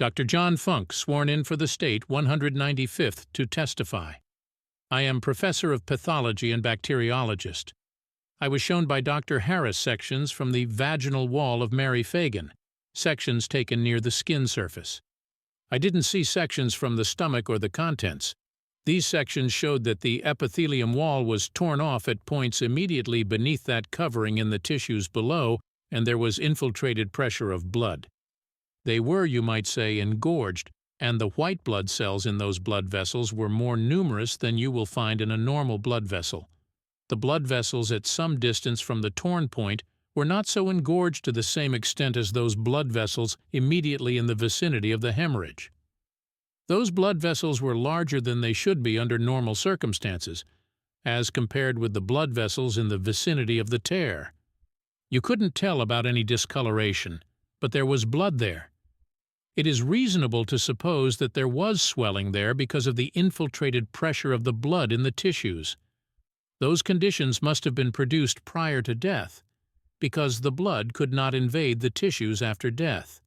Dr. John Funk, sworn in for the state 195th to testify. I am professor of pathology and bacteriologist. I was shown by Dr. Harris sections from the vaginal wall of Mary Fagan, sections taken near the skin surface. I didn't see sections from the stomach or the contents. These sections showed that the epithelium wall was torn off at points immediately beneath that covering in the tissues below, and there was infiltrated pressure of blood. They were, you might say, engorged, and the white blood cells in those blood vessels were more numerous than you will find in a normal blood vessel. The blood vessels at some distance from the torn point were not so engorged to the same extent as those blood vessels immediately in the vicinity of the hemorrhage. Those blood vessels were larger than they should be under normal circumstances, as compared with the blood vessels in the vicinity of the tear. You couldn't tell about any discoloration, but there was blood there. It is reasonable to suppose that there was swelling there because of the infiltrated pressure of the blood in the tissues. Those conditions must have been produced prior to death, because the blood could not invade the tissues after death.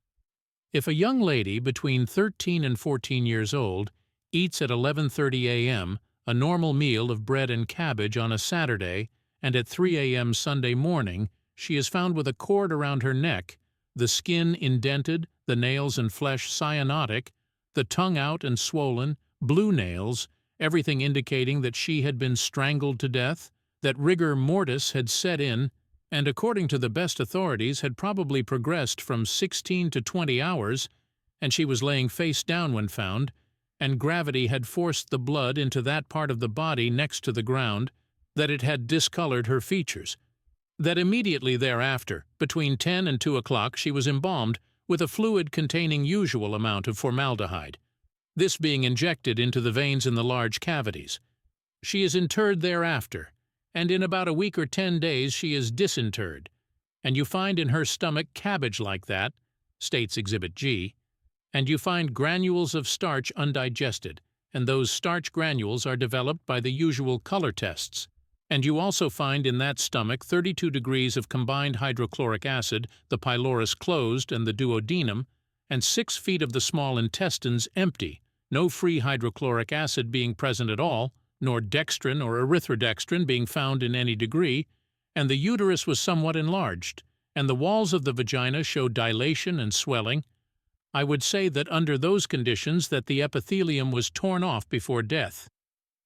If a young lady between 13 and 14 years old eats at 11:30 a.m. a normal meal of bread and cabbage on a Saturday, and at 3 a.m. Sunday morning she is found with a cord around her neck, the skin indented, the nails and flesh cyanotic, the tongue out and swollen, blue nails, everything indicating that she had been strangled to death, that rigor mortis had set in, and according to the best authorities had probably progressed from 16 to 20 hours, and she was laying face down when found, and gravity had forced the blood into that part of the body next to the ground, that it had discolored her features, that immediately thereafter, between 10 and 2 o'clock, she was embalmed with a fluid containing usual amount of formaldehyde, this being injected into the veins in the large cavities. She is interred thereafter, and in about a week or 10 days she is disinterred, and you find in her stomach cabbage like that, states Exhibit G, and you find granules of starch undigested, and those starch granules are developed by the usual color tests. And you also find in that stomach 32 degrees of combined hydrochloric acid, the pylorus closed and the duodenum, and 6 feet of the small intestines empty, no free hydrochloric acid being present at all, nor dextrin or erythrodextrin being found in any degree, and the uterus was somewhat enlarged, and the walls of the vagina show dilation and swelling. I would say that under those conditions that the epithelium was torn off before death,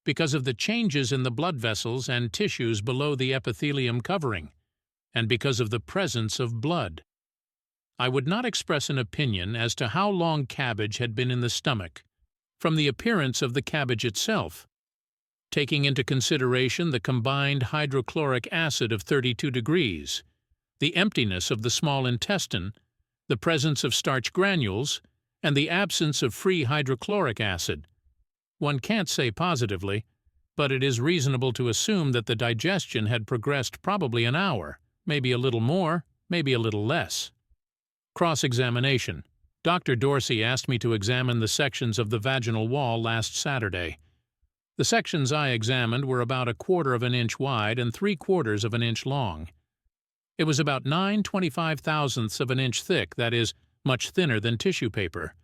because of the changes in the blood vessels and tissues below the epithelium covering, and because of the presence of blood. I would not express an opinion as to how long cabbage had been in the stomach, from the appearance of the cabbage itself, taking into consideration the combined hydrochloric acid of 32 degrees, the emptiness of the small intestine, the presence of starch granules, and the absence of free hydrochloric acid. One can't say positively, but it is reasonable to assume that the digestion had progressed probably an hour, maybe a little more, maybe a little less. Cross-examination. Dr. Dorsey asked me to examine the sections of the vaginal wall last Saturday. The sections I examined were about 1/4 of an inch wide and 3/4 of an inch long. It was about 9/25,000ths of an inch thick, that is, much thinner than tissue paper.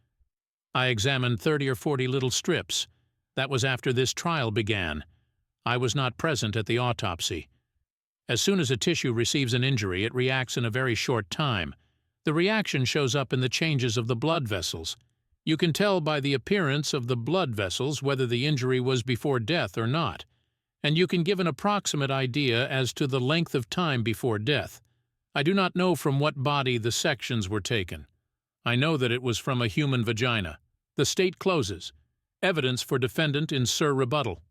I examined 30 or 40 little strips. That was after this trial began. I was not present at the autopsy. As soon as a tissue receives an injury, it reacts in a very short time. The reaction shows up in the changes of the blood vessels. You can tell by the appearance of the blood vessels whether the injury was before death or not, and you can give an approximate idea as to the length of time before death. I do not know from what body the sections were taken. I know that it was from a human vagina. The state closes. Evidence for defendant in sur rebuttal.